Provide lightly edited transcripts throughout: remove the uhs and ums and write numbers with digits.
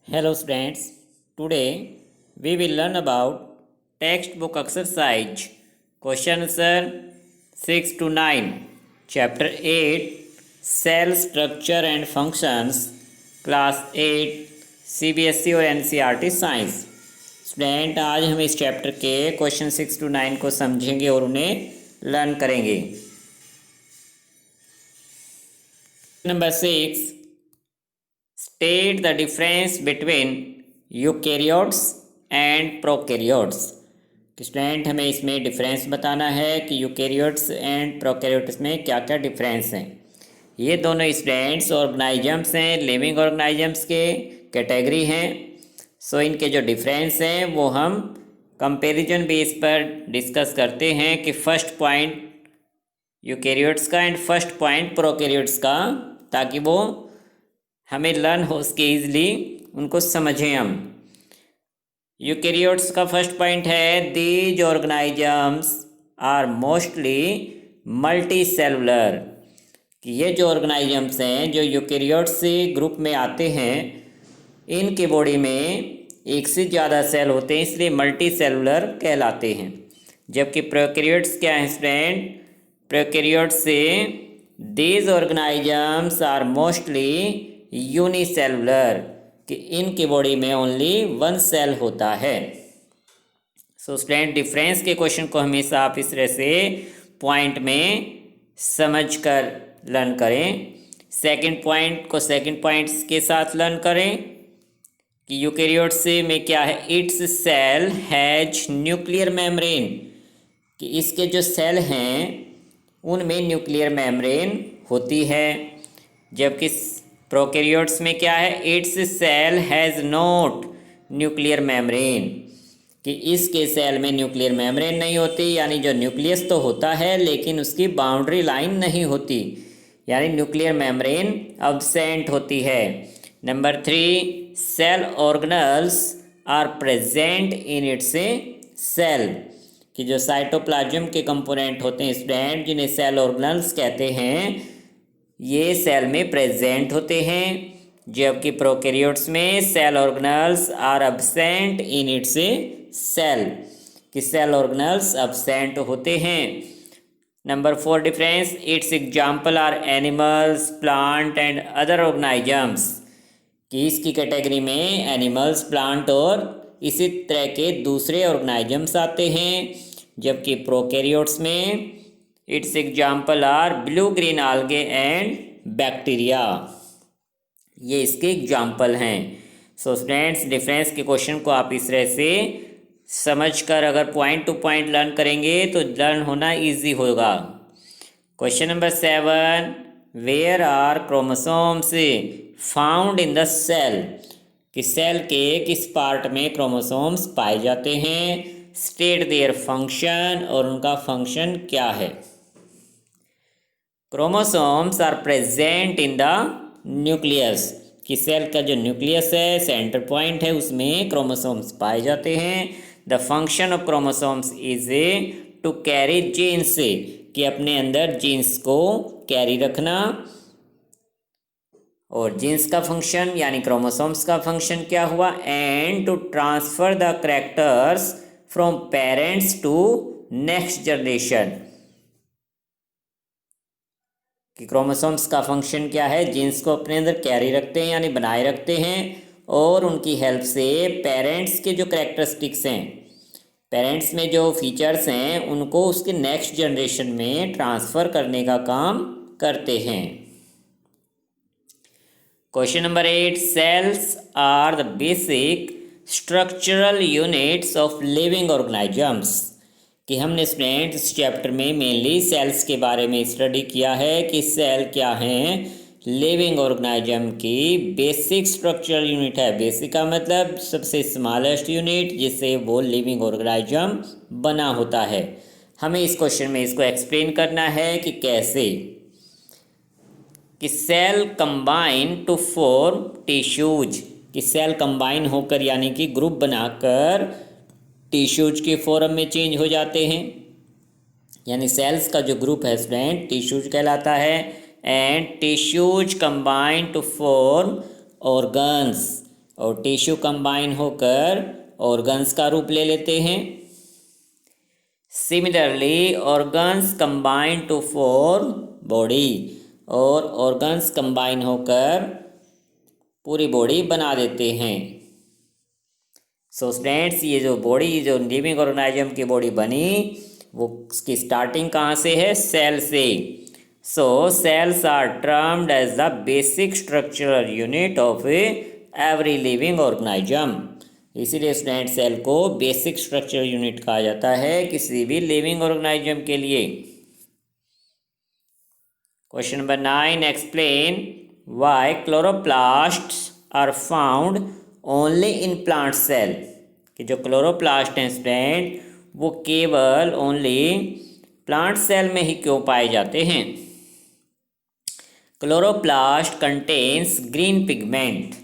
Hello students, today we will learn about textbook exercise question answer 6 to 9 chapter 8 cell structure and functions class 8 CBSE और NCERT science. Student आज हम इस chapter के question 6 to 9 को समझेंगे और उन्हें लर्न करेंगे। Number 6, state the difference between eukaryotes and prokaryotes. Student हमें इसमें डिफरेंस बताना है कि यूकेरियोट्स एंड प्रोकैरियोट्स में क्या क्या डिफरेंस हैं। ये दोनों स्टूडेंट्स ऑर्गेनाइजम्स हैं, लिविंग ऑर्गेनाइजम्स के कैटेगरी हैं। सो इनके जो डिफरेंस हैं वो हम कंपैरिजन बेस पर डिस्कस करते हैं कि फर्स्ट पॉइंट यूकेरियोट्स का एंड फर्स्ट पॉइंट प्रोकैरियोट्स का, ताकि वो हमें लर्न हो सके ईजिली, उनको समझें हम। यूकेरियोट्स का फर्स्ट पॉइंट है these organisms are mostly multicellular, कि ये जो ऑर्गेनाइजम्स हैं जो यूकेरियोट्स ग्रुप में आते हैं, इनके बॉडी में एक से ज़्यादा सेल होते हैं, इसलिए मल्टी सेलुलर कहलाते हैं। जबकि प्रोकैरियोट्स क्या है स्टूडेंट? प्रोकैरियोट्स से these organisms are mostly unicellular, कि इनकी बॉडी में ओनली वन सेल होता है। सो स्टूडेंट डिफरेंस के क्वेश्चन को हमेशा आप इस तरह से पॉइंट में समझ कर लर्न करें। सेकंड पॉइंट को सेकंड पॉइंट्स के साथ लर्न करें कि यूकेरियोट्स में क्या है, its cell has nuclear membrane, कि इसके जो सेल हैं उनमें न्यूक्लियर मेम्ब्रेन होती है। जबकि प्रोकैरियोट्स में क्या है, its cell has not nuclear membrane, कि इसके सेल में न्यूक्लियर मेम्ब्रेन नहीं होती, यानी जो न्यूक्लियस तो होता है लेकिन उसकी बाउंड्री लाइन नहीं होती, यानी न्यूक्लियर मेम्ब्रेन अब्सेंट होती है। Number 3, cell organelles are present in its cell, कि जो साइटोप्लाज्म के कंपोनेंट होते हैं स्टूडेंट, जिन्हें सेल ऑर्गेनल्स कहते हैं, ये सेल में प्रेजेंट होते हैं। जबकि प्रोकैरियोट्स में cell organelles are absent in its cell, कि सेल ऑर्गेनल्स अब्सेंट होते हैं। Number 4 difference, its example are animals, plant and other organisms, कि इसकी कैटेगरी में एनिमल्स, प्लांट और इसी तरह के दूसरे ऑर्गेनाइजम्स आते हैं। जबकि प्रोकैरियोट्स में its example are blue green algae and bacteria, ये इसके एग्जाम्पल हैं। सो स्टूडेंट्स डिफरेंस के क्वेश्चन को आप इस तरह से समझकर अगर पॉइंट टू पॉइंट लर्न करेंगे तो लर्न होना इजी होगा। Question number 7, where are chromosomes found in the cell, कि सेल के किस पार्ट में क्रोमोसोम्स पाए जाते हैं। स्टेट देयर फंक्शन, और उनका फंक्शन क्या है। Chromosomes are present in the nucleus, कि सेल का जो न्यूक्लियस है, सेंटर पॉइंट है, उसमें क्रोमोसोम्स पाए जाते हैं। The function of chromosomes is to carry genes, कि अपने अंदर जीन्स को कैरी रखना। और जीन्स का फंक्शन यानी क्रोमोसोम्स का फंक्शन क्या हुआ, and to transfer the characters from parents to next generation, कि क्रोमोसोम्स का फंक्शन क्या है, जीन्स को अपने अंदर कैरी रखते हैं यानी बनाए रखते हैं, और उनकी हेल्प से पेरेंट्स के जो कैरेक्टरिस्टिक्स हैं, पेरेंट्स में जो फीचर्स हैं, उनको उसके नेक्स्ट जनरेशन में ट्रांसफ़र करने का काम करते हैं। Question number 8, cells are the basic structural units of living organisms, कि हमने स्टूडेंट इस चैप्टर में मेनली सेल्स के बारे में स्टडी किया है कि सेल क्या हैं, लिविंग ऑर्गेनाइजम की बेसिक स्ट्रक्चरल यूनिट है। बेसिक का मतलब सबसे स्मॉलेस्ट यूनिट, जिससे वो लिविंग ऑर्गेनाइजम बना होता है। हमें इस क्वेश्चन में इसको एक्सप्लेन करना है कि कैसे, कि cell combine to form tissues, कि सेल कंबाइन होकर यानी कि ग्रुप बनाकर टिश्यूज के फॉर्म में चेंज हो जाते हैं, यानी सेल्स का जो ग्रुप है स्टूडेंट टिश्यूज कहलाता है। And tissues combine to form organs, और टिश्यू कंबाइन होकर ऑर्गन्स का रूप ले लेते हैं। Similarly organs combine to form body, और ऑर्गन्स कंबाइन होकर पूरी बॉडी बना देते हैं। सो स्टूडेंट्स, ये जो बॉडी, जो लिविंग ऑर्गेनिज्म की बॉडी बनी, वो उसकी स्टार्टिंग कहाँ से है? सेल से। So cells are termed as the basic structural unit of every living organism. इसीलिए स्टूडेंट सेल को बेसिक स्ट्रक्चरल यूनिट कहा जाता है किसी भी लिविंग ऑर्गेनिज्म के लिए। Question number 9, explain why chloroplasts are found only in plant cell. कि जो क्लोरोप्लास्ट हैं स्टूडेंट, वो केवल ओनली प्लांट सेल में ही क्यों पाए जाते हैं? Chloroplast contains green pigment.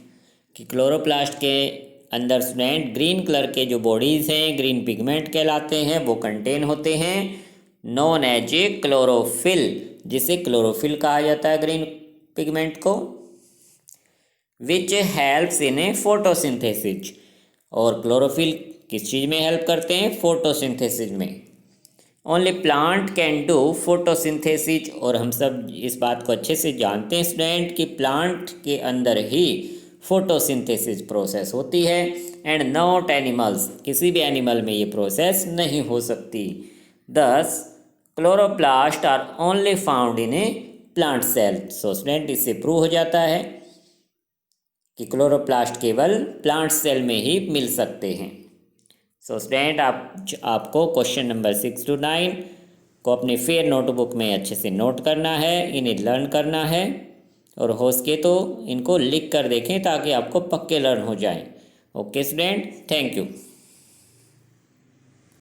कि क्लोरोप्लास्ट के अंदर स्टूडेंट ग्रीन कलर के जो बॉडीज़ हैं, ग्रीन पिगमेंट कहलाते हैं, वो कंटेन होते हैं, नोन एज ए क्लोरोफिल, जिसे क्लोरोफिल कहा जाता है ग्रीन पिगमेंट को, which helps in A photosynthesis. और क्लोरोफिल किस चीज़ में हेल्प करते हैं? फोटोसिंथेसिस में। Only plant can do photosynthesis, और हम सब इस बात को अच्छे से जानते हैं स्टूडेंट कि प्लांट के अंदर ही फोटोसिंथेसिस प्रोसेस होती है, एंड नॉट एनिमल्स, किसी भी एनिमल में ये प्रोसेस नहीं हो सकती। Thus chloroplast are only found in a plant cell. So student, इससे प्रूव हो जाता है कि क्लोरोप्लास्ट केवल प्लांट सेल में ही मिल सकते हैं। सो स्टूडेंट, आपको क्वेश्चन नंबर 6 to 9 को अपने फेयर नोटबुक में अच्छे से नोट करना है, इन्हें लर्न करना है, और हो सके तो इनको लिख कर देखें ताकि आपको पक्के लर्न हो जाएं। Okay student, thank you.